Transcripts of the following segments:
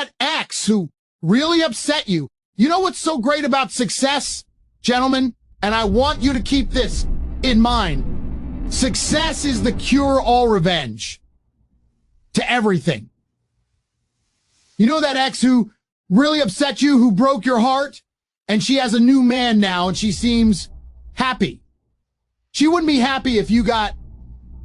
that ex who really upset you. You know what's so great about success, gentlemen? And I want you to keep this in mind. Success is the cure-all revenge to everything. You know that ex who really upset you, who broke your heart? And she has a new man now and she seems happy. She wouldn't be happy if you got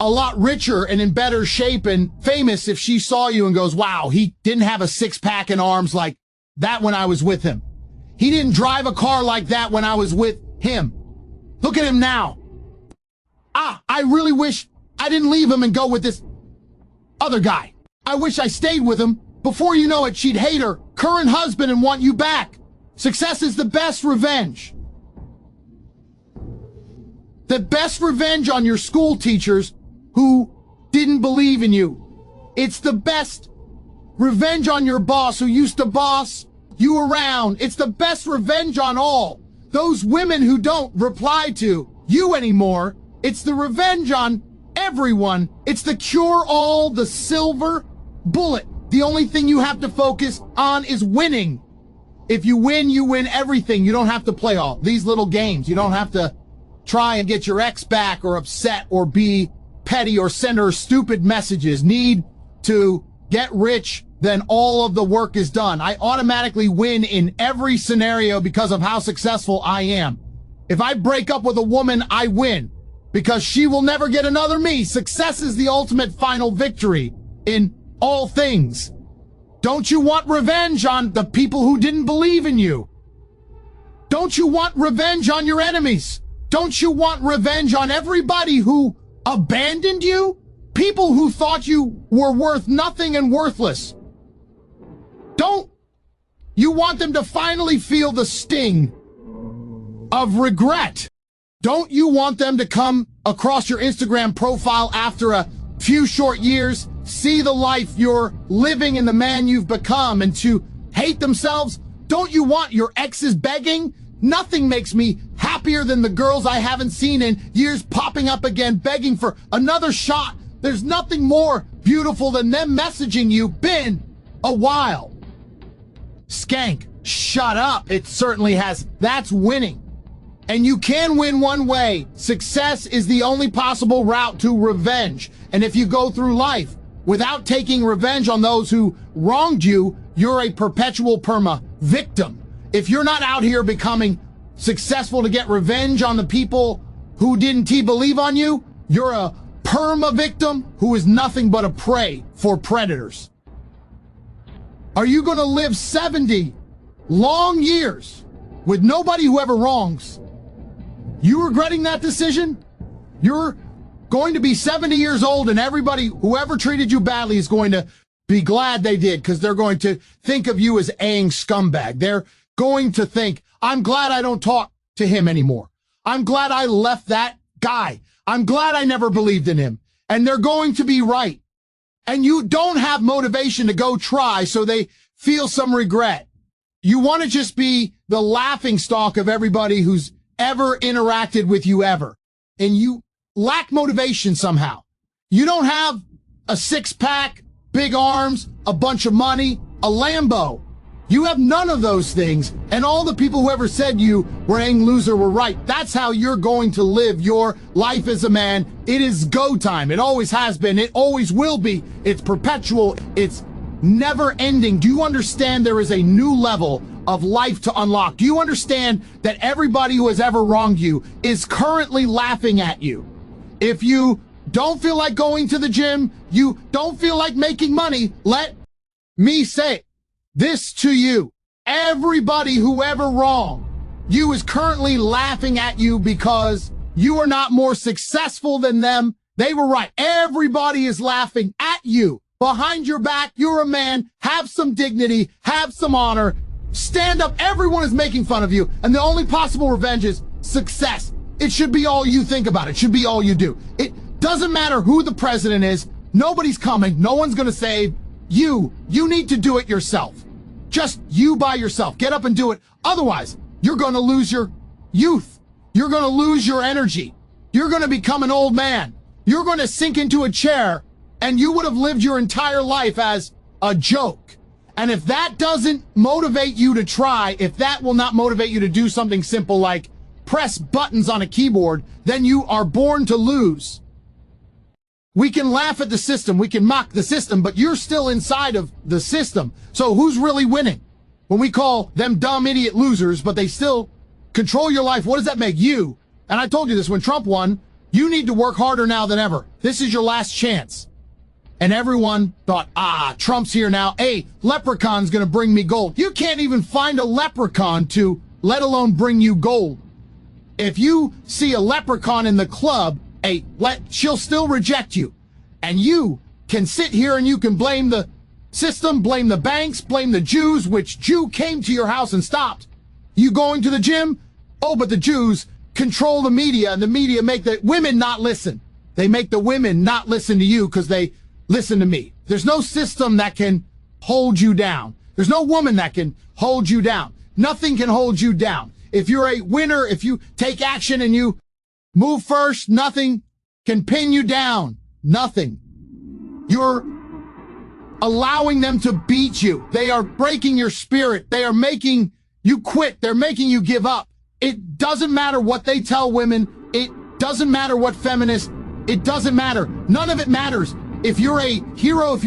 a lot richer and in better shape and famous if she saw you and goes, wow, he didn't have a six-pack and arms like that when I was with him. He didn't drive a car like that when I was with him. Look at him now. I really wish I didn't leave him and go with this other guy. I wish I stayed with him. Before you know it, she'd hate her current husband and want you back. Success is the best revenge. The best revenge on your school teachers who didn't believe in you. It's the best revenge on your boss who used to boss you around. It's the best revenge on all those women who don't reply to you anymore. It's the revenge on everyone. It's the cure-all, the silver bullet. The only thing you have to focus on is winning. If you win everything. You don't have to play all these little games. You don't have to try and get your ex back or upset or be petty or send her stupid messages. Need to get rich, then all of the work is done. I automatically win in every scenario because of how successful I am. If I break up with a woman, I win because she will never get another me. Success is the ultimate final victory in all things. Don't you want revenge on the people who didn't believe in you? Don't you want revenge on your enemies? Don't you want revenge on everybody who abandoned you? People who thought you were worth nothing and worthless. Don't you want them to finally feel the sting of regret? Don't you want them to come across your Instagram profile after a few short years, see the life you're living and the man you've become, and to hate themselves? Don't you want your exes begging? Nothing makes me happier than the girls I haven't seen in years popping up again, begging for another shot. There's nothing more beautiful than them messaging you, been a while. Skank, shut up. It certainly has. That's winning. And you can win one way. Success is the only possible route to revenge. And if you go through life without taking revenge on those who wronged you, you're a perpetual perma victim. If you're not out here becoming successful to get revenge on the people who didn't believe on you, you're a perma victim who is nothing but a prey for predators. Are you going to live 70 long years with nobody who ever wrongs? You regretting that decision? You're going to be 70 years old and everybody, whoever treated you badly, is going to be glad they did, because they're going to think of you as a scumbag. They're going to think, I'm glad I don't talk to him anymore. I'm glad I left that guy. I'm glad I never believed in him. And they're going to be right. And you don't have motivation to go try, so they feel some regret. You want to just be the laughing stock of everybody who's ever interacted with you ever. And you lack motivation somehow. You don't have a six-pack, big arms, a bunch of money, a Lambo. You have none of those things, and all the people who ever said you were a loser were right. That's how you're going to live your life as a man. It is go time. It always has been. It always will be. It's perpetual. It's never ending. Do you understand there is a new level of life to unlock? Do you understand that everybody who has ever wronged you is currently laughing at you? If you don't feel like going to the gym, you don't feel like making money, let me say this to you. Everybody who ever wronged you is currently laughing at you because you are not more successful than them. They were right. Everybody is laughing at you. Behind your back, you're a man. Have some dignity. Have some honor. Stand up. Everyone is making fun of you. And the only possible revenge is success. It should be all you think about. It should be all you do. It doesn't matter who the president is. Nobody's coming. No one's going to save you. You need to do it yourself. Just you by yourself. Get up and do it. Otherwise, you're going to lose your youth. You're going to lose your energy. You're going to become an old man. You're going to sink into a chair, and you would have lived your entire life as a joke. And if that doesn't motivate you to try, if that will not motivate you to do something simple like press buttons on a keyboard, then you are born to lose. We can laugh at the system, we can mock the system, but you're still inside of the system. So who's really winning? When we call them dumb idiot losers, but they still control your life, what does that make you? And I told you this when Trump won, you need to work harder now than ever. This is your last chance. And everyone thought, Trump's here now. Hey, leprechaun's gonna bring me gold. You can't even find a leprechaun to, let alone bring you gold. If you see a leprechaun in the club, she'll still reject you. And you can sit here and you can blame the system, blame the banks, blame the Jews, which Jew came to your house and stopped you going to the gym. Oh, but the Jews control the media, and the media make the women not listen. They make the women not listen to you because they listen to me. There's no system that can hold you down. There's no woman that can hold you down. Nothing can hold you down. If you're a winner, if you take action and you move first, nothing can pin you down. Nothing. You're allowing them to beat you. They are breaking your spirit. They are making you quit. They're making you give up. It doesn't matter what they tell women. It doesn't matter what feminists. It doesn't matter. None of it matters. If you're a hero,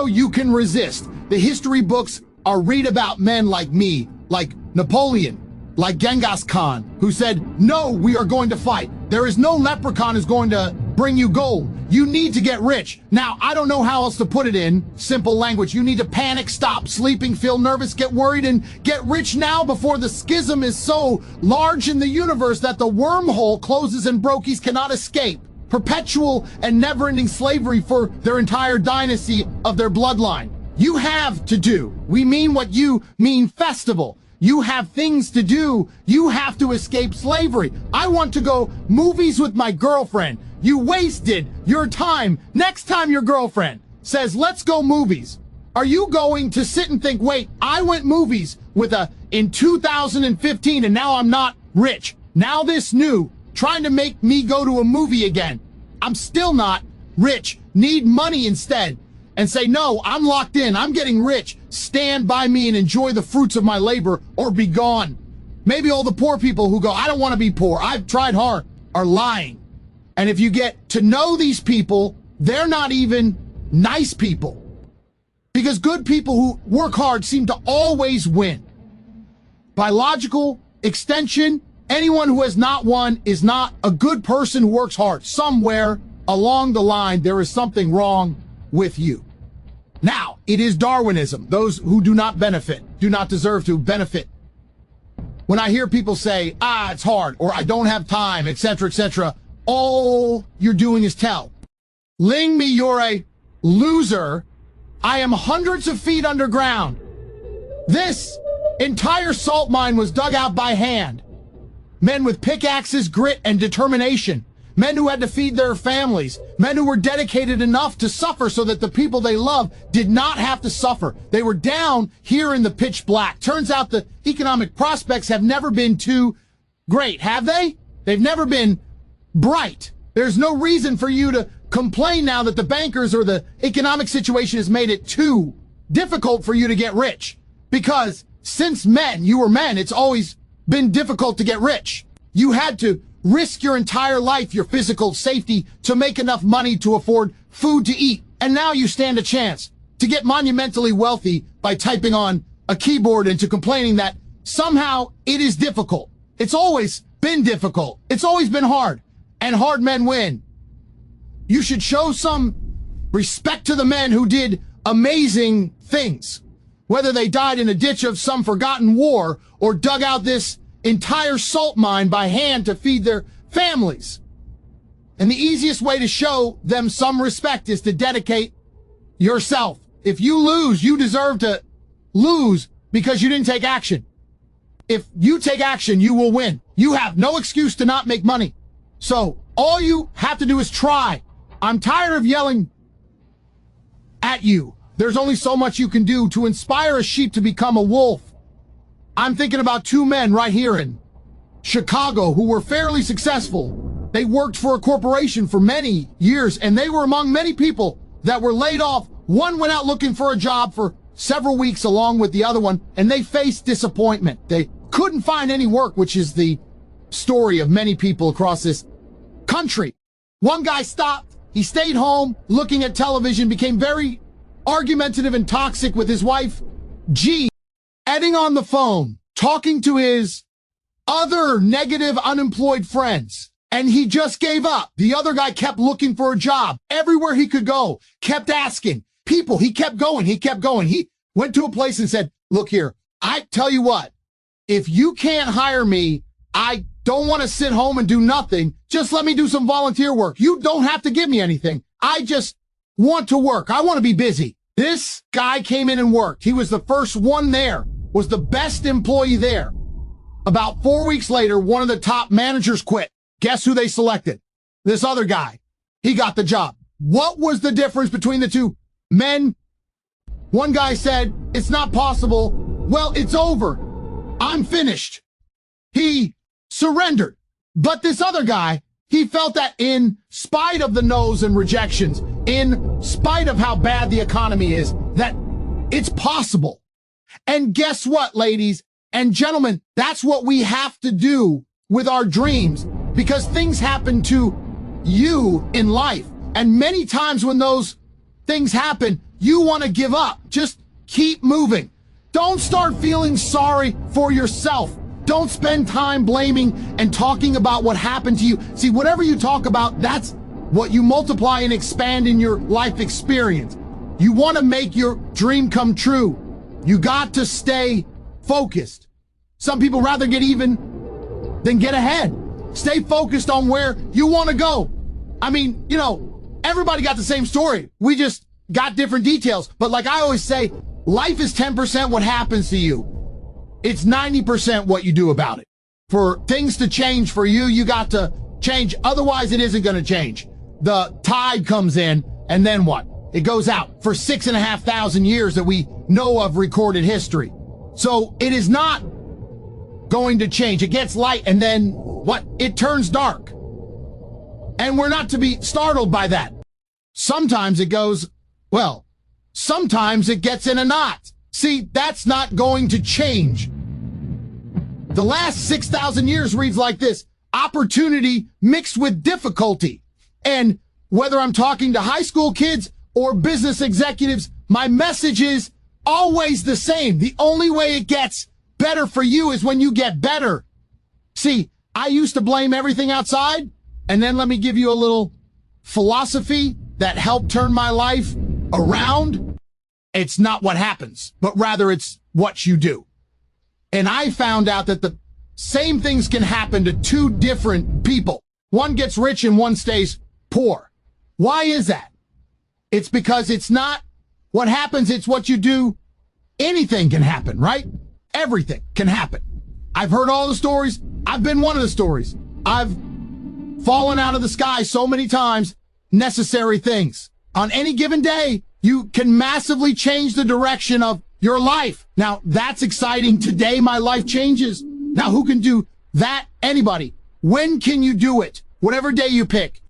you can resist. The history books are read about men like me, like Napoleon, like Genghis Khan, who said, no, we are going to fight. There is no leprechaun who's going to bring you gold. You need to get rich. Now, I don't know how else to put it in simple language. You need to panic, stop sleeping, feel nervous, get worried, and get rich now before the schism is so large in the universe that the wormhole closes and brokies cannot escape. Perpetual and never-ending slavery for their entire dynasty of their bloodline. You have to do. We mean what you mean festival. You have things to do. You have to escape slavery. I want to go movies with my girlfriend. You wasted your time. Next time your girlfriend says, let's go movies, are you going to sit and think, wait, I went movies with in 2015 and now I'm not rich. Now this new trying to make me go to a movie again. I'm still not rich. Need money instead. And say, no, I'm locked in. I'm getting rich. Stand by me and enjoy the fruits of my labor or be gone. Maybe all the poor people who go, I don't want to be poor, I've tried hard, are lying. And if you get to know these people, they're not even nice people. Because good people who work hard seem to always win. By logical extension, anyone who has not won is not a good person who works hard. Somewhere along the line, there is something wrong with you. Now, it is Darwinism. Those who do not benefit do not deserve to benefit. When I hear people say, it's hard, or I don't have time, etc., all you're doing is tell. Ling me, you're a loser. I am hundreds of feet underground. This entire salt mine was dug out by hand. Men with pickaxes, grit, and determination. Men who had to feed their families. Men who were dedicated enough to suffer so that the people they love did not have to suffer. They were down here in the pitch black. Turns out the economic prospects have never been too great, have they? They've never been bright. There's no reason for you to complain now that the bankers or the economic situation has made it too difficult for you to get rich. Because since you were men, it's always been difficult to get rich. You had to risk your entire life, your physical safety, to make enough money to afford food to eat. And now you stand a chance to get monumentally wealthy by typing on a keyboard and to complaining that somehow it is difficult. It's always been difficult. It's always been hard. And hard men win. You should show some respect to the men who did amazing things. Whether they died in a ditch of some forgotten war or dug out this entire salt mine by hand to feed their families. And the easiest way to show them some respect is to dedicate yourself. If you lose, you deserve to lose because you didn't take action. If you take action, you will win. You have no excuse to not make money. So all you have to do is try. I'm tired of yelling at you. There's only so much you can do to inspire a sheep to become a wolf. I'm thinking about two men right here in Chicago who were fairly successful. They worked for a corporation for many years, and they were among many people that were laid off. One went out looking for a job for several weeks along with the other one, and they faced disappointment. They couldn't find any work, which is the story of many people across this country. One guy stopped. He stayed home looking at television, became very argumentative and toxic with his wife, G, adding on the phone, talking to his other negative unemployed friends. And he just gave up. The other guy kept looking for a job everywhere he could go, kept asking people. He kept going. He kept going. He went to a place and said, look here, I tell you what, if you can't hire me, I don't want to sit home and do nothing. Just let me do some volunteer work. You don't have to give me anything. I just want to work. I want to be busy. This guy came in and worked. He was the first one there, was the best employee there. About 4 weeks later, one of the top managers quit. Guess who they selected? This other guy. He got the job. What was the difference between the two men? One guy said, it's not possible. Well, it's over. I'm finished. He surrendered. But this other guy, he felt that in spite of the no's and rejections, in spite of how bad the economy is, that it's possible. And guess what, ladies and gentlemen? That's what we have to do with our dreams, because things happen to you in life. And many times when those things happen, you want to give up. Just keep moving. Don't start feeling sorry for yourself. Don't spend time blaming and talking about what happened to you. See, whatever you talk about, that's what you multiply and expand in your life experience. You want to make your dream come true. You got to stay focused. Some people rather get even than get ahead. Stay focused on where you want to go. I mean, you know, everybody got the same story. We just got different details. But like I always say, life is 10% what happens to you. It's 90% what you do about it. For things to change for you, you got to change. Otherwise, it isn't going to change. The tide comes in, and then what? It goes out for 6,500 years that we know of recorded history. So it is not going to change. It gets light, and then what? It turns dark. And we're not to be startled by that. Sometimes it goes, well, sometimes it gets in a knot. See, that's not going to change. The last 6,000 years reads like this: opportunity mixed with difficulty. And whether I'm talking to high school kids or business executives, my message is always the same. The only way it gets better for you is when you get better. See, I used to blame everything outside, and then let me give you a little philosophy that helped turn my life around. It's not what happens, but rather it's what you do. And I found out that the same things can happen to two different people. One gets rich and one stays poor. Why is that? It's because it's not what happens, it's what you do. Anything can happen, right? Everything can happen. I've heard all the stories. I've been one of the stories. I've fallen out of the sky so many times. Necessary things. On any given day, you can massively change the direction of your life. Now, that's exciting. Today, my life changes. Now, who can do that? Anybody. When can you do it? Whatever day you pick.